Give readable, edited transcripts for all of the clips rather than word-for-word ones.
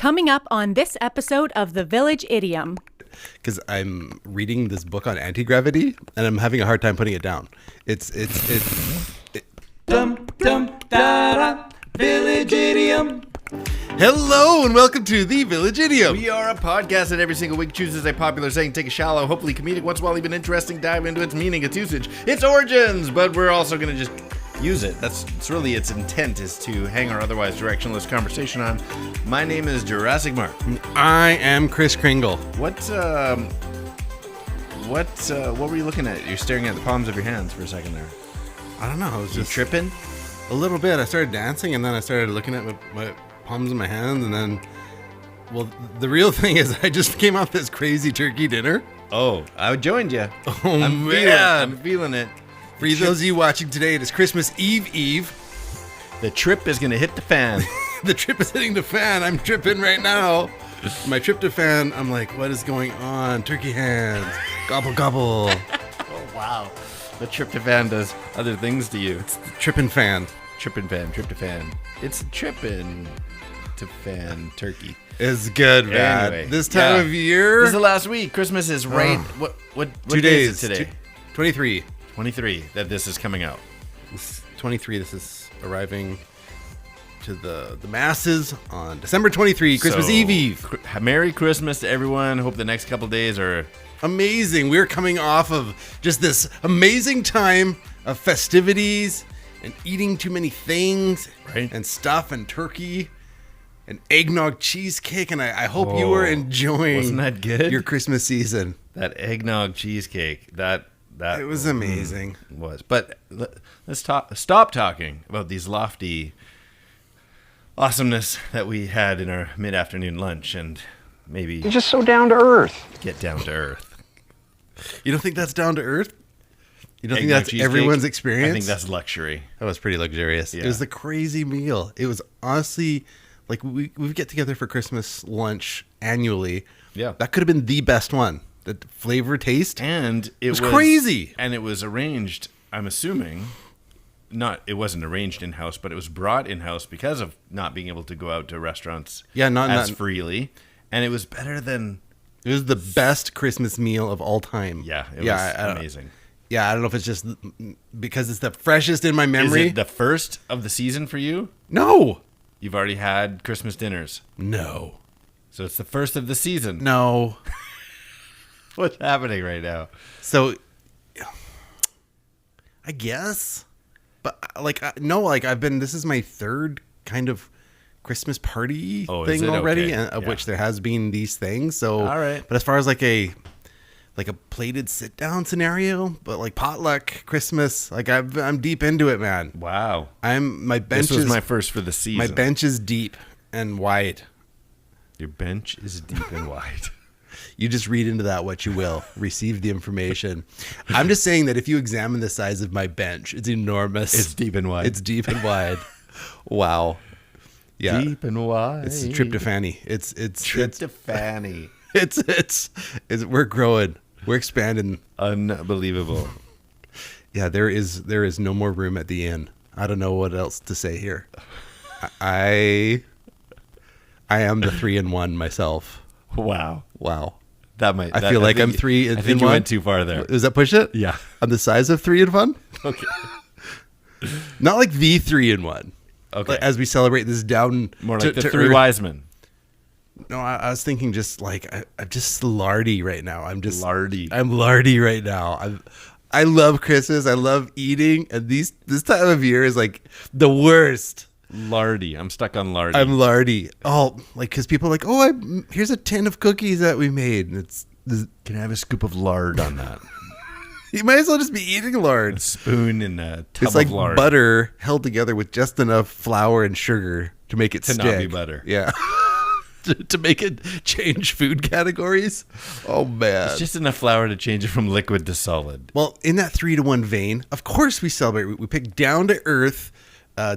Coming up on this episode of the Village Idiom. Because I'm reading this book on antigravity and I'm having a hard time putting it down. Village Idiom. Hello and welcome to the Village Idiom. We are a podcast that every single week chooses a popular saying, take a shallow, hopefully comedic, once in a while even interesting dive into its meaning, its usage, its origins, but we're also going to just use it. It's really its intent is to hang our otherwise directionless conversation on. My name is Jurassic Mark. I am Chris Kringle. What were you looking at? You're staring at the palms of your hands for a second there. I don't know. I was just tripping? A little bit. I started dancing and then I started looking at my palms in my hands and then, well, the real thing is I just came off this crazy turkey dinner. Oh, I joined you. Oh, I'm feeling it. For those of you watching today, it is Christmas Eve. The trip is going to hit the fan. The trip is hitting the fan. I'm tripping right now. My tryptophan, I'm like, what is going on? Turkey hands. Gobble, gobble. Oh, wow. The tryptophan does other things to you. It's the trippin' fan. Tryptophan. It's trippin' to fan turkey. It's good, man. Anyway, this time of year. This is the last week. Christmas is right. What 2 day days is it today? 23. 23 that this is coming out. 23. This is arriving to the masses on December 23, Christmas Eve. Merry Christmas to everyone. Hope the next couple days are amazing. We're coming off of just this amazing time of festivities and eating too many things, right? And stuff and turkey and eggnog cheesecake. And I hope you were enjoying wasn't that good? Your Christmas season. That eggnog cheesecake. That it was amazing. Was. But let's stop talking about these lofty awesomeness that we had in our mid-afternoon lunch and maybe you're just so down to earth. Get down to earth. You don't think that's down to earth? You don't Eggnog think that's cheesecake? everyone's experience? I think that's luxury. That was pretty luxurious. Yeah. It was the crazy meal. It was honestly like we get together for Christmas lunch annually. Yeah. That could have been the best one. The flavor, taste. And it was crazy. And it was arranged, I'm assuming, it wasn't arranged in-house, but it was brought in-house because of not being able to go out to restaurants as freely. And it was better than... It was the best Christmas meal of all time. Yeah, it was amazing. Yeah, I don't know if it's just because it's the freshest in my memory. Is it the first of the season for you? No. You've already had Christmas dinners? No. So it's the first of the season? No. What's happening right now? So, I guess, but this is my third kind of Christmas party thing already, okay. of which there has been these things. So, all right. But as far as like a plated sit down scenario, but like potluck Christmas, like I'm deep into it, man. Wow. This was my first for the season. My bench is deep and wide. Your bench is deep and wide. You just read into that what you will. Receive the information. I'm just saying that if you examine the size of my bench, it's enormous. It's deep and wide. It's deep and wide. Wow. Yeah. Deep and wide. It's tryptophan-y. It's tryptophan-y. It's we're growing. We're expanding. Unbelievable. Yeah, there is no more room at the inn. I don't know what else to say here. I am the 3-in-1 myself. Wow. I feel like I'm 3 in 1. I think you went too far there. Does that push it? Yeah. I'm the size of 3-in-1? Okay. Not like the 3-in-1. Okay. Like as we celebrate this down more like the three wise men. No, I was thinking just like I'm just lardy right now. I'm lardy. I'm lardy right now. I love Christmas. I love eating, and this time of year is like the worst. Lardy. I'm stuck on lardy. I'm lardy. Oh, like because people are like, oh, here's a tin of cookies that we made, and can I have a scoop of lard on that? You might as well just be eating lard. A spoon and a tub it's like of lard. Butter held together with just enough flour and sugar to make it stick. To not be butter. Yeah. to make it change food categories. Oh, man. It's just enough flour to change it from liquid to solid. Well, in that 3-to-1 vein, of course we celebrate. We pick Down.To.Earth,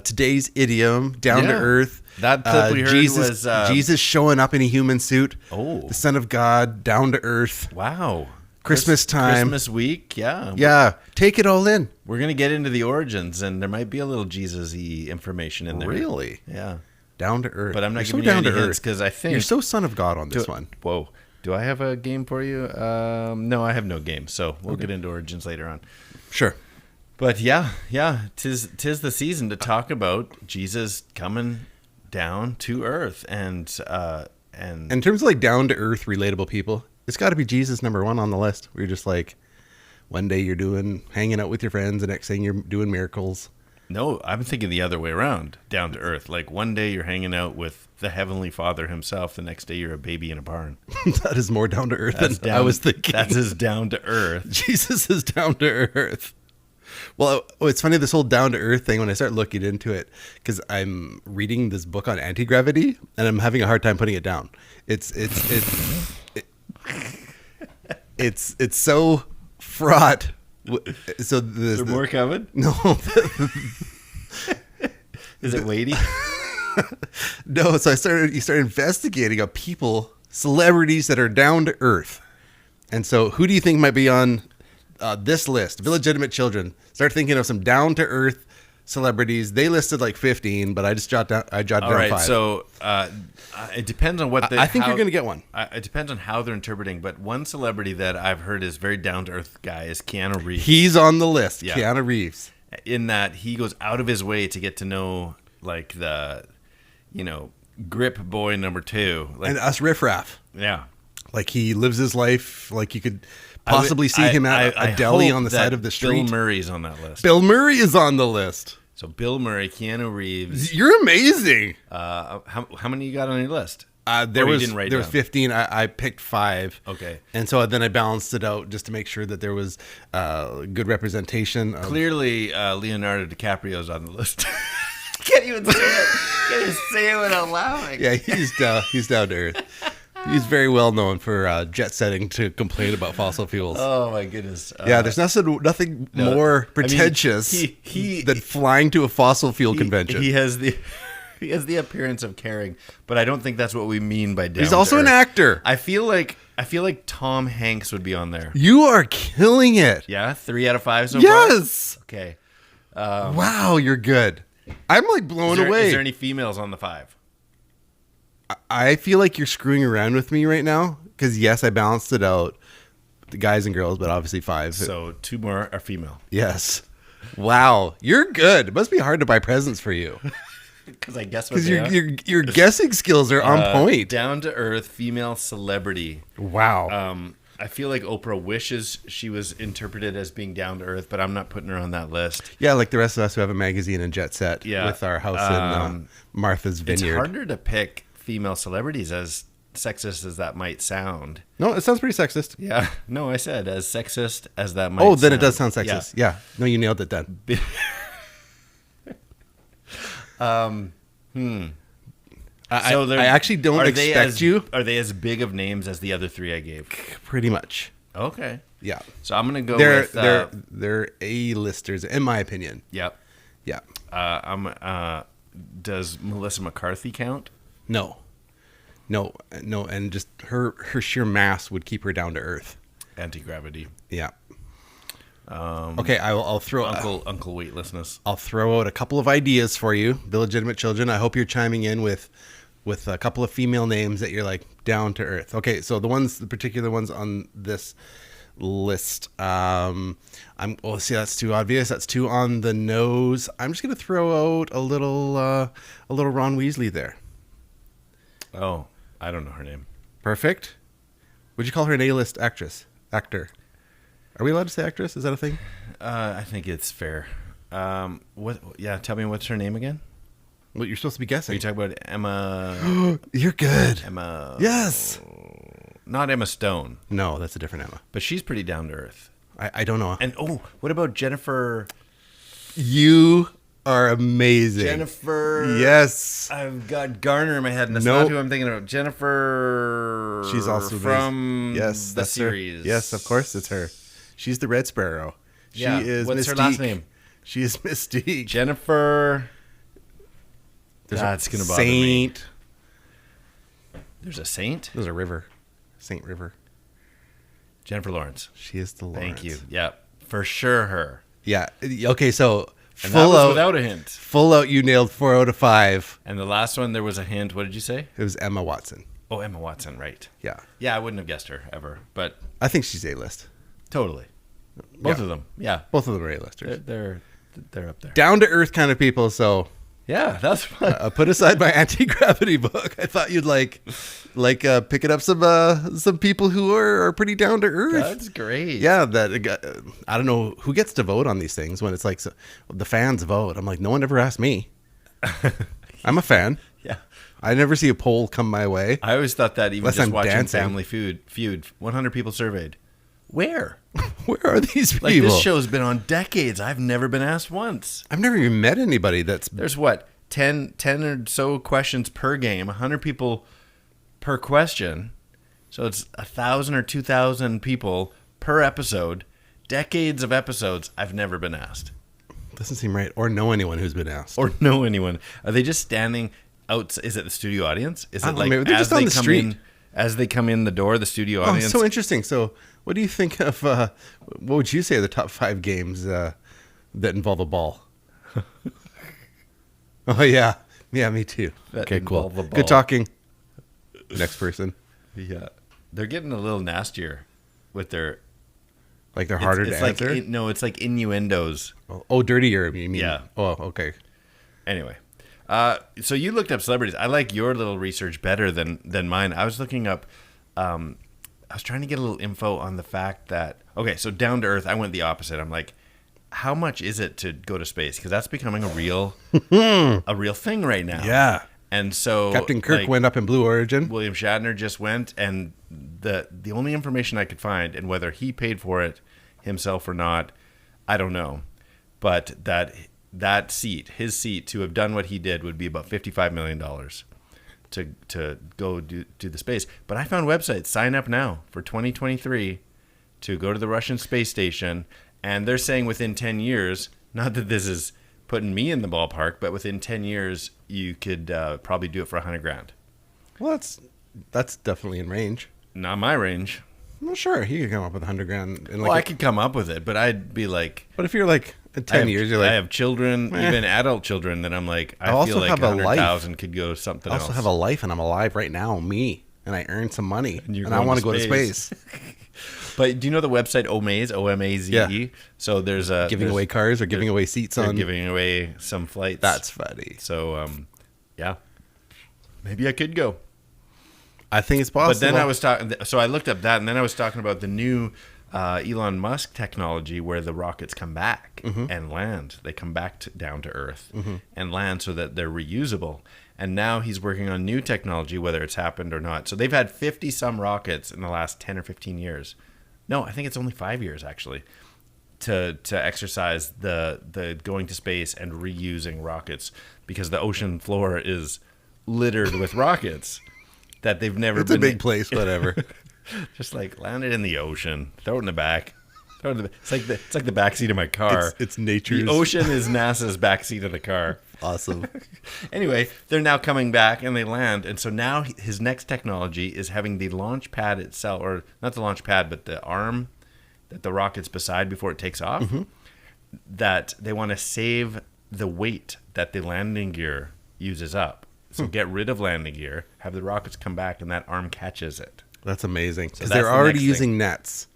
today's idiom, Down.To.Earth. That clip we heard Jesus, was... Jesus showing up in a human suit. Oh. The Son of God, Down.To.Earth. Wow. Christmas time. Christmas week, yeah. Yeah, take it all in. We're going to get into the origins, and there might be a little Jesus-y information in there. Really? Yeah. Down to earth. But I'm not You're giving so you down any to hints earth. because I think You're so son of God on this one. Whoa. Do I have a game for you? No, I have no game. So we'll get into Origins later on. Sure. But yeah, tis the season to talk about Jesus coming down to earth, and In terms of like down to earth, relatable people, it's got to be Jesus number one on the list. Where you're just like, one day you're hanging out with your friends, the next thing you're doing miracles. no, I'm thinking the other way around. Down to earth, like one day you're hanging out with the Heavenly Father himself, the next day you're a baby in a barn. That is more down to earth than I was thinking. That's as down to earth. Jesus is down to earth. Well, it's funny, this whole down to earth thing, when I start looking into it, because I'm reading this book on anti-gravity and I'm having a hard time putting it down. It's so fraught. So Is there more coming? No. Is it weighty? No, so you start investigating of people, celebrities that are down to earth. And so who do you think might be on this list? Village Idiom children. Start thinking of some down to earth celebrities. They listed like 15, but I just jotted down All right, 5. so it depends on what I think you're going to get one. It depends on how they're interpreting, but one celebrity that I've heard is very down to earth guy is Keanu Reeves. He's on the list. Yeah. Keanu Reeves. In that he goes out of his way to get to know like the, grip boy number 2, like, And us riffraff. yeah. Like he lives his life like you could possibly see him at I a deli hope on the that side of the street. Bill Murray's on that list. Bill Murray is on the list. So Bill Murray, Keanu Reeves. You're amazing. How many you got on your list? There Or you was didn't write there was down? 15. I picked 5. Okay. And so then I balanced it out just to make sure that there was good representation. Of, Clearly, Leonardo DiCaprio's on the list. Can't even say it. Can't even say it without laughing. yeah, he's down to earth. He's very well known for jet setting to complain about fossil fuels. Oh my goodness. Yeah, there's nothing more pretentious than flying to a fossil fuel convention. He has the appearance of caring, but I don't think that's what we mean by down. He's also an actor. I feel like Tom Hanks would be on there. You are killing it. Yeah, 3 out of 5 so Yes. far. Okay. Wow, you're good. I'm like blown away. Is there any females on the 5? I feel like you're screwing around with me right now because yes, I balanced it out, the guys and girls, but obviously 5. So 2 more are female. Yes. Wow, you're good. It must be hard to buy presents for you Because I guess what because they are. your guessing skills are on point. Down to earth female celebrity. Wow. I feel like Oprah wishes she was interpreted as being down to earth, but I'm not putting her on that list. Yeah, like the rest of us who have a magazine and jet set with our house in Martha's Vineyard. It's harder to pick female celebrities, as sexist as that might sound. No, it sounds pretty sexist. Yeah. No, I said as sexist as that might Oh, then sound. it does sound sexist. Yeah. No, you nailed it then. I actually don't expect you. Are they as big of names as the other 3 I gave? Pretty much. Okay. Yeah. So I'm going to go They're with... they're A-listers, in my opinion. Yep. Yeah. Does Melissa McCarthy count? No, and just her sheer mass would keep her down to earth. Antigravity. Yeah. Okay, I'll throw Uncle Weightlessness. I'll throw out a couple of ideas for you, illegitimate children. I hope you're chiming in with a couple of female names that you're like down to earth. Okay, so the particular ones on this list. See, that's too obvious. That's too on the nose. I'm just gonna throw out a little Ron Weasley there. Oh, I don't know her name. Perfect. Would you call her an A-list actor? Are we allowed to say actress? Is that a thing? I think it's fair. What? Yeah, tell me what's her name again. Well, you're supposed to be Are guessing. you talking about Emma? You're good. Emma? Yes. Not Emma Stone, No, that's a different Emma. but she's pretty down to earth. I don't know. And what about Jennifer? You are amazing. Jennifer. Yes. I've got Garner in my head, and that's Nope. not who I'm thinking about. Jennifer. She's also from yes, the that's series. Her. Yes, of course it's her. She's the Red Sparrow. She Yeah. is What's Mystique. her last name? She is Mystique. Jennifer. That's gonna bother me. Saint. There's a saint. There's a river. Saint River. Jennifer Lawrence. She is the Lawrence. Thank you. Yeah, for sure her. Yeah. Okay, so And that Full was out. without a hint. Full out, you nailed 4 out of 5. And the last one, there was a hint. What did you say? It was Emma Watson. Oh, Emma Watson, right. Yeah. Yeah, I wouldn't have guessed her ever, but I think she's A-list. totally. Both Yeah. of them, yeah. Both of them are A-listers. They're up there. Down-to-earth kind of people, so Yeah, that's fun. put aside my Antigravity book. I thought you'd picking up some people who are pretty down-to-earth. That's great. Yeah, I don't know who gets to vote on these things when it's like the fans vote. I'm like, no one ever asked me. I'm a fan. Yeah. I never see a poll come my way. I always thought that even Unless just I'm watching dancing. Family Feud, 100 people surveyed. Where? Where are these people? Like, this show's been on decades. I've never been asked once. I've never even met anybody that's. There's what, 10 or so questions per game, 100 people per question. So it's 1,000 or 2,000 people per episode. Decades of episodes. I've never been asked. Doesn't seem right. Or know anyone who's been asked. Or know anyone. Are they just standing out? Is it the studio audience? Is I it don't know, like maybe they're as just on they the come street. in, as they come in the door, the studio Oh, audience? so interesting. So, what do you think of? What would you say are the top 5 games that involve a ball? Oh yeah, me too. That Okay, cool. involve a ball. Good talking. Next person. Yeah, they're getting a little nastier with their. Like they're harder it's to like answer. no, it's like innuendos. Oh, dirtier. You mean? Yeah. Oh, okay. Anyway, so you looked up celebrities. I like your little research better than mine. I was looking up. I was trying to get a little info on the fact that so Down to Earth. I went the opposite. I'm like, how much is it to go to space? Because that's becoming a real thing right now. Yeah. And so Captain Kirk went up in Blue Origin. William Shatner just went, and the only information I could find, and whether he paid for it himself or not, I don't know. But that seat, his seat, to have done what he did would be about $55 million to go do the space. But I found websites, sign up now for 2023 to go to the Russian space station, and they're saying within 10 years, not that this is putting me in the ballpark, but within 10 years, you could probably do it for $100,000. Well, that's definitely in range. Not my range. Well, sure, you could come up with $100,000. In Well, I could come up with it, but I'd be like, But if you're like in 10 years, you're like, I have children, even adult children, that I'm like, I also feel like have a life. 100,000 could go something I else. also have a life, and I'm alive right now, me, and I earn some money, you're and I going want to to go to space. space. But do you know the website Omaze, O-M-A-Z-E? Yeah. So there's Giving away cars or giving away seats they're on. giving away some flights. That's funny. So, yeah, maybe I could go. I think it's possible. But then I was talking. So I looked up that, and then I was talking about the new Elon Musk technology, where the rockets come back and land. They come back down to Earth and land, so that they're reusable. And now he's working on new technology, whether it's happened or not. So they've had 50 some rockets in the last 10 or 15 years. No, I think it's only 5 years actually, to exercise the going to space and reusing rockets, because the ocean floor is littered with rockets that they've never It's been. a big place, whatever. Just like land it in the ocean, throw it in the back. It's like the backseat of my car. It's nature's. The ocean is NASA's backseat of the car. Awesome. Anyway, they're now coming back and they land, and so now his next technology is having the launch pad itself, or not the launch pad, but the arm that the rocket's beside before it takes off. That they want to save the weight that the landing gear uses up. So get rid of landing gear, have the rockets come back, and that arm catches it. That's amazing. Because that's they're the already next using thing. nets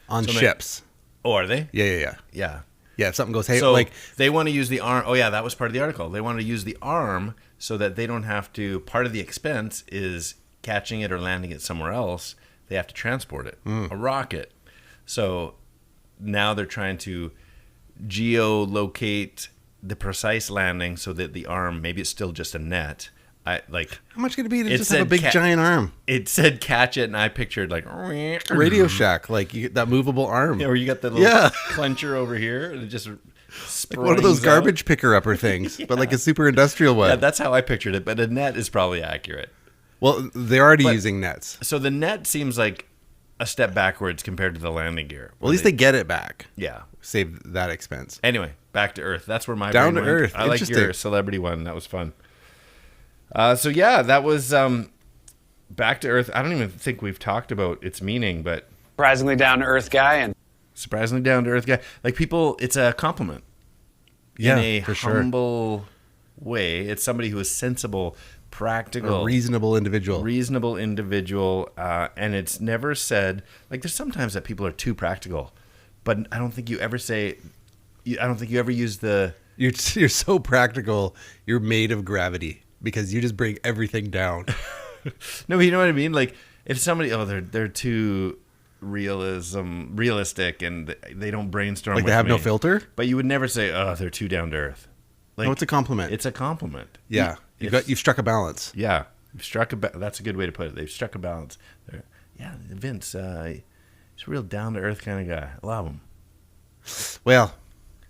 on So ships. Oh, are they? Yeah. Yeah. Yeah, if something goes, hey, So like, they want to use the arm. Oh yeah, that was part of the article. They want to use the arm so that they don't have to. Part of the expense is catching it or landing it somewhere else. They have to transport it, a rocket. So now they're trying to geolocate the precise landing so that the arm, maybe it's still just a net. how much could it be to It just have a said big giant arm? It said catch it, and I pictured like Radio Shack, like that movable arm. or you got the little clencher over here, and it just One of those springs out. garbage picker-upper things, but like a super industrial one. Yeah, that's how I pictured it. But a net is probably accurate. Well, they're already using nets. So the net seems like a step backwards compared to the landing gear. Well, at least they get it back. Yeah. Save that expense. Anyway, back to Earth. That's where my Down brain to went. Earth. I like your Interesting. celebrity one. That was fun. So yeah, that was back to Earth. I don't even think we've talked about its meaning, but Surprisingly down to earth guy, and surprisingly down to Earth guy. Like people, it's a compliment. Yeah, in a for sure. humble way. It's somebody who is sensible, practical, A reasonable individual. and it's never said, like, there's sometimes that people are too practical, but I don't think you ever say, I don't think you ever use the, You're so practical. You're made of gravity because you just bring everything down. no, you know what I mean? Like, if somebody, they're too realistic and they don't brainstorm. Like with they have no me. filter. But you would never say, they're too down to earth. Like, No, it's a compliment. It's a compliment. Yeah, you've struck a balance. Yeah, you've struck that's a good way to put it. They've struck a balance. Vince, he's a real down to earth kind of guy. I love him. Well,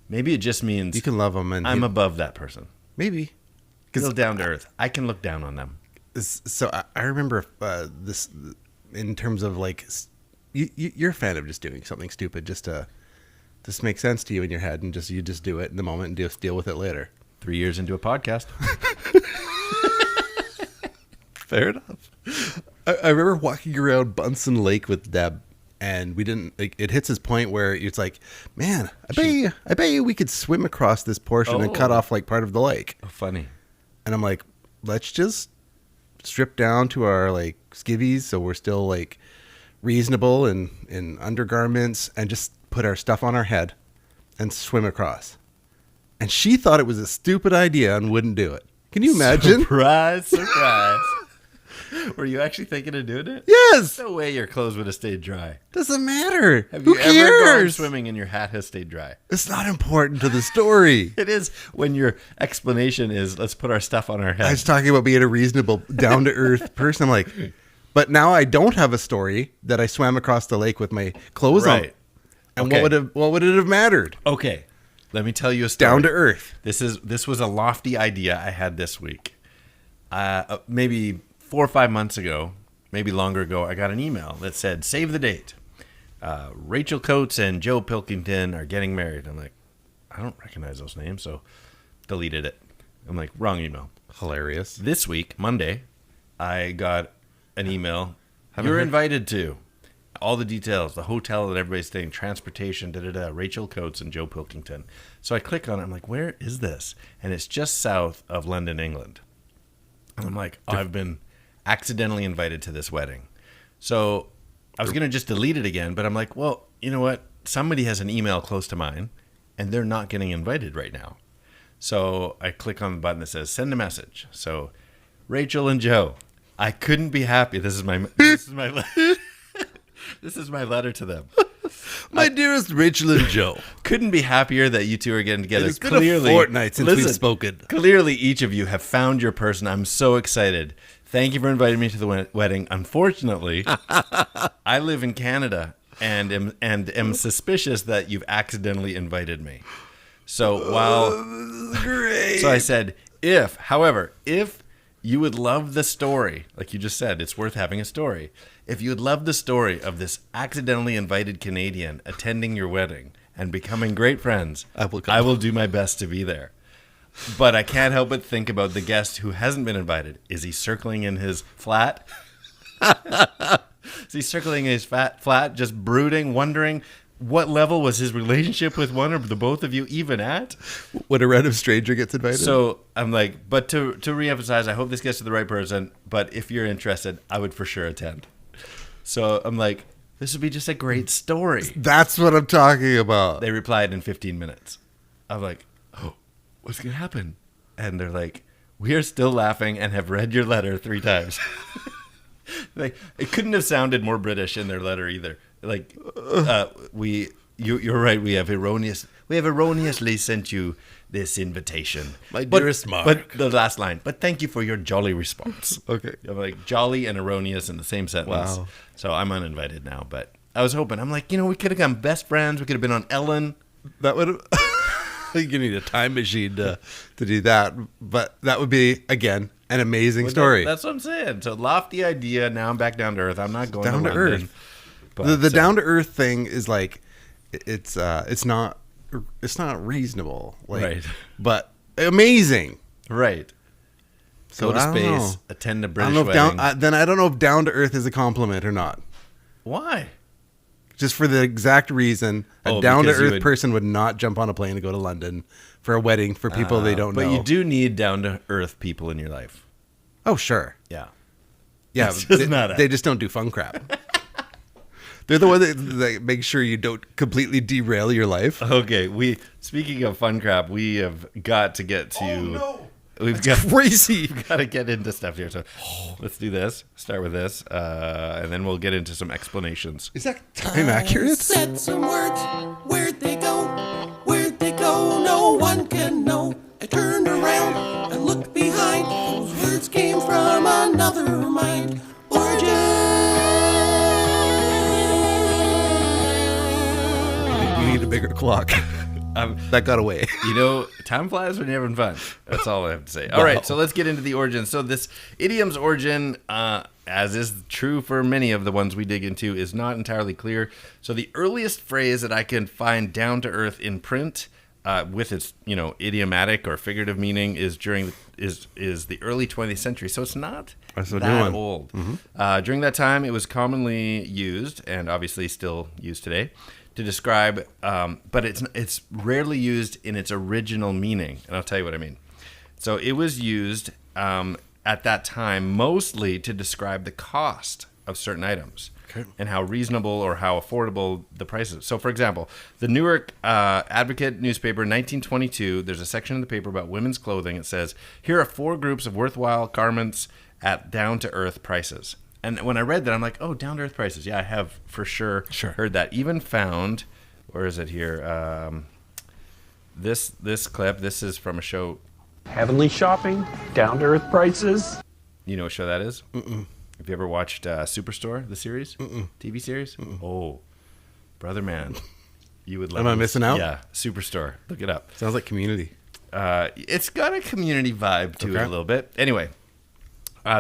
Maybe it just means you can love them, and I'm above that person. maybe Real down to earth. I can look down on them. So I remember this in terms of like you're a fan of just doing something stupid just to make sense to you in your head, and you just do it in the moment and just deal with it later. 3 years into a podcast. Fair enough. I remember walking around Bunsen Lake with Deb, and we didn't. Like, it hits this point where it's like, man, I bet you we could swim across this portion and cut off like part of the lake. Oh, funny. And I'm like, let's just strip down to our like skivvies, so we're still like reasonable and in undergarments, and just put our stuff on our head and swim across. And she thought it was a stupid idea and wouldn't do it. Can you imagine? Surprise. Were you actually thinking of doing it? Yes. No way your clothes would have stayed dry. Doesn't matter. Have Who you ever gone cares? swimming and your hat has stayed dry? It's not important to the story. It is when your explanation is, let's put our stuff on our head. I was talking about being a reasonable, down-to-earth person. I'm like, but now I don't have a story that I swam across the lake with my clothes on. Right. And Okay. what would it have mattered? Okay, let me tell you a story. Down to earth. This was a lofty idea I had this week. Maybe 4 or 5 months ago, maybe longer ago, I got an email that said, save the date. Rachel Coates and Joe Pilkington are getting married. I'm like, I don't recognize those names, so deleted it. I'm like, wrong email. Hilarious. This week, Monday, I got an email. Haven't You're heard- invited to. All the details, the hotel that everybody's staying, transportation, Rachel Coates and Joe Pilkington. So I click on it. I'm like, where is this? And it's just south of London, England. And I'm like, I've been accidentally invited to this wedding. So I was going to just delete it again, but I'm like, well, you know what? Somebody has an email close to mine, and they're not getting invited right now. So I click on the button that says send a message. So Rachel and Joe, I couldn't be happy. This is my this is my letter to them. My dearest Rachel and Joe. Couldn't be happier that you two are getting together. It's been a fortnight since we've spoken. Clearly, each of you have found your person. I'm so excited. Thank you for inviting me to the wedding. Unfortunately, I live in Canada and am suspicious that you've accidentally invited me. So Great. so I said, however, if you would love the story, like you just said, it's worth having a story. If you would love the story of this accidentally invited Canadian attending your wedding and becoming great friends, I will do my best to be there. But I can't help but think about the guest who hasn't been invited. Is he circling in his flat? Is he circling in his flat, just brooding, wondering what level was his relationship with one or the both of you even at? When a random stranger gets invited. So I'm like, but to reemphasize, I hope this gets to the right person. But if you're interested, I would for sure attend. So I'm like, this would be just a great story. That's what I'm talking about. They replied in 15 minutes. I'm like, oh, what's going to happen? And they're like, we are still laughing and have read your letter 3 times. Like, it couldn't have sounded more British in their letter either. Like, you're right. We have erroneously sent you this invitation. My dearest Mark. But the last line, but thank you for your jolly response. Okay. I'm like, jolly and erroneous in the same sentence. Wow. So I'm uninvited now, but I was hoping. I'm like, we could have become best friends. We could have been on Ellen. That would have... You need a time machine to do that. But that would be, again, an amazing story. That's what I'm saying. So lofty idea. Now I'm back down to earth. I'm not going Down to to London. earth. But, The down to earth thing is like, it's not reasonable. Like, Right. But amazing. Right. So Go to I don't space. know. Attend a I British don't know if wedding. then I don't know if down to earth is a compliment or not. Why? Just for the exact reason a down-to-earth person would not jump on a plane to go to London for a wedding for people they don't know. But you do need down-to-earth people in your life. Oh, sure. Yeah. Yeah, they just don't do fun crap. They're the one that make sure you don't completely derail your life. Okay, speaking of fun crap, we have got to get to... Oh, no. We've got crazy. We've got to get into stuff here. So let's do this. Start with this, and then we'll get into some explanations. Is that time accurate? Said some words. Where'd they go? Where'd they go? No one can know. I turned around and looked behind. Those words came from another mind. Origin. You need a bigger clock. That got away. Time flies when you're having fun. That's all I have to say. All right, so let's get into the origin. So this idiom's origin, as is true for many of the ones we dig into, is not entirely clear. So the earliest phrase that I can find down to earth in print, with its idiomatic or figurative meaning, is the early 20th century. So it's not that old. Mm-hmm. During that time, it was commonly used, and obviously still used today, to describe, but it's rarely used in its original meaning, and I'll tell you what I mean. So it was used at that time mostly to describe the cost of certain items and how reasonable or how affordable the prices. So, for example, the Newark Advocate newspaper, 1922, there's a section in the paper about women's clothing. It says, "Here are 4 groups of worthwhile garments at down-to-earth prices." And when I read that, I'm like, oh, down-to-earth prices. Yeah, I have for sure heard that. Even found, where is it here? This clip, this is from a show. Heavenly shopping, down-to-earth prices. You know what show that is? Mm-mm. Have you ever watched Superstore, the series? Mm-mm. TV series? Mm-mm. Oh, brother man. You would love Am I missing out? Yeah, Superstore. Look it up. Sounds like Community. It's got a community vibe to it a little bit. Anyway,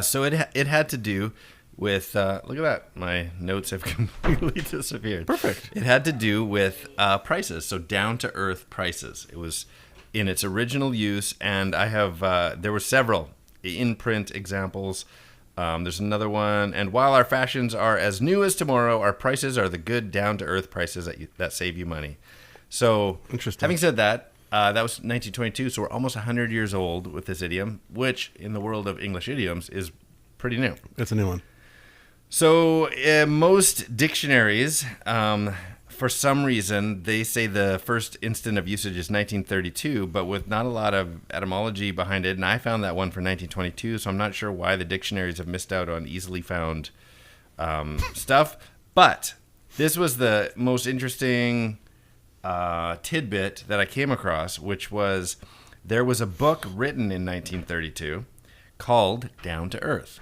so it had to do with, look at that. My notes have completely disappeared. Perfect. It had to do with prices, so down-to-earth prices. It was in its original use, and I have, there were several in-print examples. There's another one. "And while our fashions are as new as tomorrow, our prices are the good down-to-earth prices that save you money." So, interesting. Having said that, that was 1922, so we're almost 100 years old with this idiom, which in the world of English idioms is pretty new. It's a new one. So most dictionaries, for some reason, they say the first instant of usage is 1932, but with not a lot of etymology behind it. And I found that one for 1922, so I'm not sure why the dictionaries have missed out on easily found stuff. But this was the most interesting tidbit that I came across, which was there was a book written in 1932 called Down-to-Earth.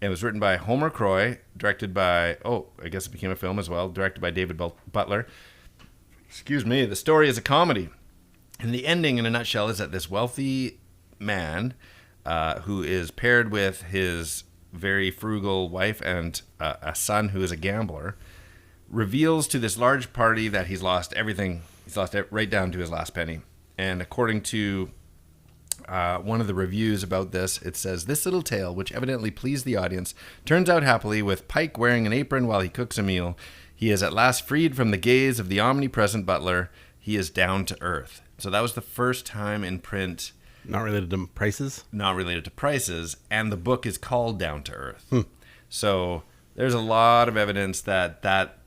It was written by Homer Croy, directed by, I guess it became a film as well, directed by David Butler. Excuse me. The story is a comedy. And the ending, in a nutshell, is that this wealthy man who is paired with his very frugal wife and a son who is a gambler reveals to this large party that he's lost everything. He's lost it right down to his last penny. And according to one of the reviews about this, it says, "This little tale, which evidently pleased the audience, turns out happily with Pike wearing an apron while he cooks a meal. He is at last freed from the gaze of the omnipresent butler. He is down to earth." So that was the first time in print. Not related to prices? Not related to prices. And the book is called Down to Earth. So there's a lot of evidence that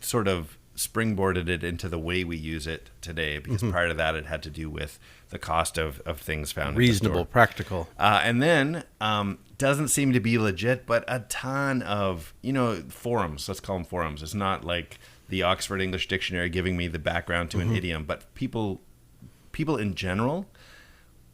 sort of springboarded it into the way we use it today, because prior to that it had to do with the cost of things found reasonable, practical. And then doesn't seem to be legit, but a ton of, forums, let's call them forums. It's not like the Oxford English Dictionary giving me the background to an idiom, but people in general,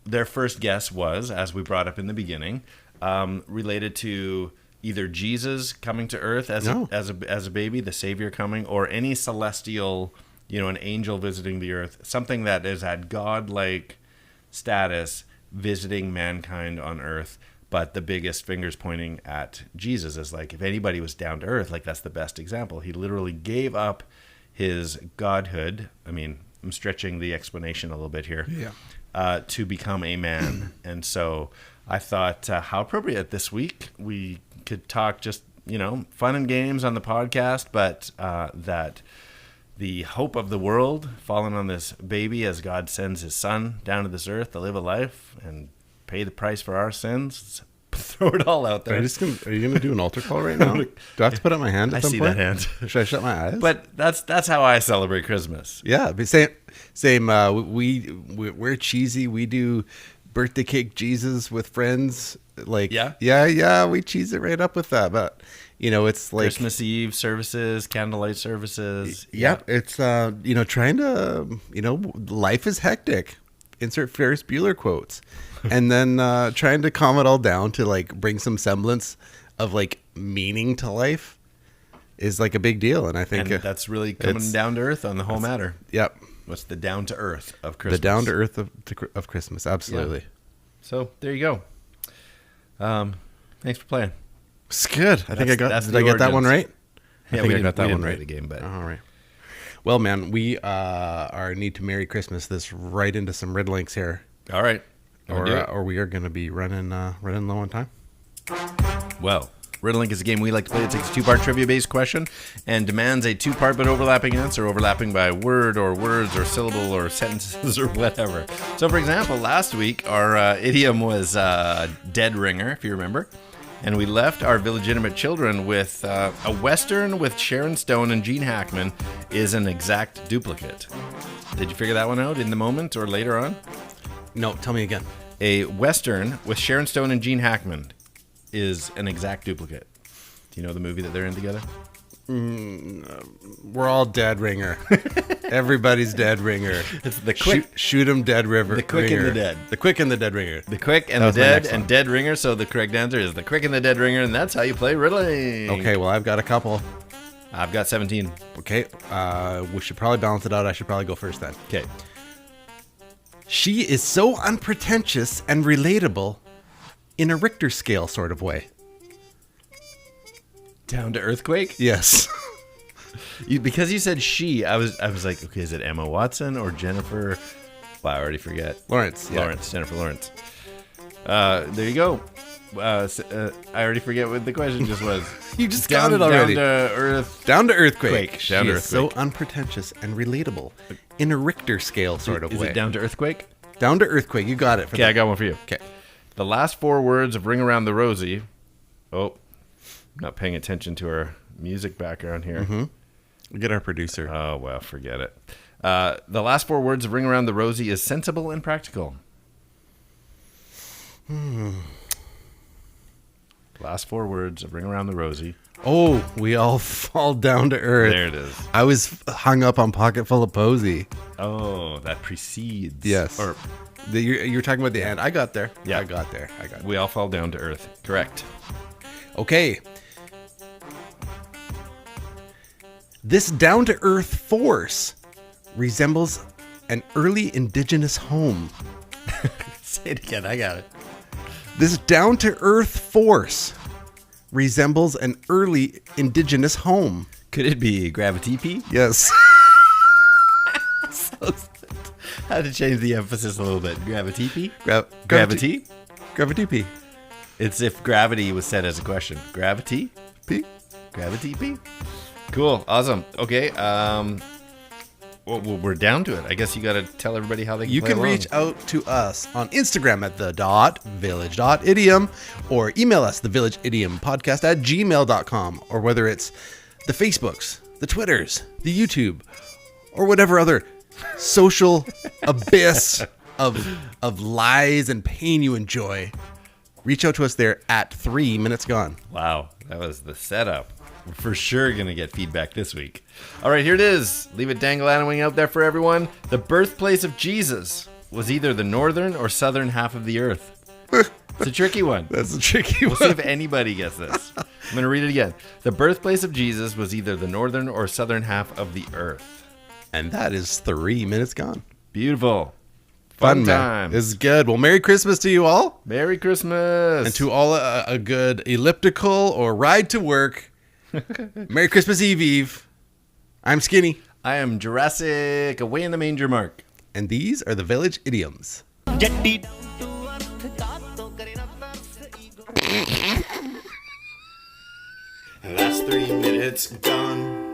their first guess was, as we brought up in the beginning, related to either Jesus coming to earth as a baby, the Savior coming, or any celestial, an angel visiting the earth, something that is at God-like status visiting mankind on earth. But the biggest fingers pointing at Jesus is like, if anybody was down to earth, like that's the best example. He literally gave up his godhood. I mean, I'm stretching the explanation a little bit here. Yeah. To become a man. And so I thought, how appropriate this week we could talk just fun and games on the podcast, but that the hope of the world fallen on this baby as God sends his son down to this earth to live a life and pay the price for our sins. Throw it all out there. Are you going to do an altar call right now? Do I have to put up my hand at some I see point? that hand. Should I shut my eyes? But that's how I celebrate Christmas. Yeah, but same. We're cheesy. We do birthday cake Jesus with friends. Like yeah, we cheese it right up with that. But it's like Christmas Eve services, candlelight services. Yeah, it's trying to life is hectic. Insert Ferris Bueller quotes, and then trying to calm it all down to like bring some semblance of like meaning to life is like a big deal. And I think that's really coming down to earth on the whole matter. Yep. What's the down to earth of Christmas? The down to earth of Christmas. Absolutely. Yeah. So there you go. Thanks for playing. It's good. I think I got. Did I get that one right? Yeah, I think we I got that one right. The game, but all right. Well, man, we need to Merry Christmas this right into some Riddlinks here. All right. Or we are going to be running low on time. Well, Riddlink is a game we like to play. It takes a two-part trivia-based question and demands a two-part but overlapping answer, overlapping by word or words or syllable or sentences or whatever. So, for example, last week our idiom was dead ringer, if you remember. And we left our illegitimate children with a Western with Sharon Stone and Gene Hackman is an exact duplicate. Did you figure that one out in the moment or later on? No, tell me again. A Western with Sharon Stone and Gene Hackman is an exact duplicate. Do you know the movie that they're in together? We're all dead ringer. Everybody's dead ringer. It's the quick. Shoot 'em dead river. The quick ringer. and the dead. The quick and the dead ringer. The quick and the dead and dead ringer. So the correct answer is the quick and the dead ringer, and that's how you play riddling. Okay, well, I've got a couple. I've got 17. Okay, we should probably balance it out. I should probably go first then. Okay. She is so unpretentious and relatable in a Richter scale sort of way. Down to earthquake? Yes. Because you said she, I was like, okay, is it Emma Watson or Jennifer? Well, I already forget. Lawrence. Yeah. Jennifer Lawrence. There you go. I already forget what the question just was. You just got it already. Down to earth. Down to earthquake. She is so unpretentious and relatable in a Richter scale sort of way. Is it down to earthquake? Down to earthquake. You got it. Okay, I got one for you. Okay. The last four words of Ring Around the Rosie. Oh, not paying attention to our music background here. Mm-hmm. We'll get our producer. Oh, well, forget it. The last four words of Ring Around the Rosie is sensible and practical. Last four words of Ring Around the Rosie. Oh, we all fall down to earth. There it is. I was hung up on Pocket Full of Posy. Oh, that precedes. Yes. Or you're talking about the end. I got there. Yeah. I got there. We all fall down to earth. Correct. Okay. This down-to-earth force resembles an early indigenous home. Say it again. I got it. This down-to-earth force resembles an early indigenous home. Could it be Gravity? Yes. I had to change the emphasis a little bit. Gravity? Gravity. Gravity. It's if gravity was said as a question. Gravity? P. Gravity P. Cool. Awesome. Okay. Well, we're down to it. I guess you got to tell everybody how they can play along. Reach out to us on Instagram at the.village.idiom or email us thevillageidiompodcast at gmail.com, or whether it's the Facebooks, the Twitters, the YouTube, or whatever other social abyss of lies and pain you enjoy. Reach out to us there at 3 Minutes Gone. Wow. That was the setup. We're for sure going to get feedback this week. All right, here it is. Leave it dangling out there for everyone. The birthplace of Jesus was either the northern or southern half of the earth. It's a tricky one. That's a tricky one. We'll see if anybody gets this. I'm going to read it again. The birthplace of Jesus was either the northern or southern half of the earth. And that is 3 Minutes Gone. Beautiful. Fun time. This is good. Well, Merry Christmas to you all. Merry Christmas. And to all a good elliptical or ride to work. Merry Christmas Eve. I'm Skinny. I am Jurassic, away in the manger mark. And these are the Village Idioms. 3 minutes gone.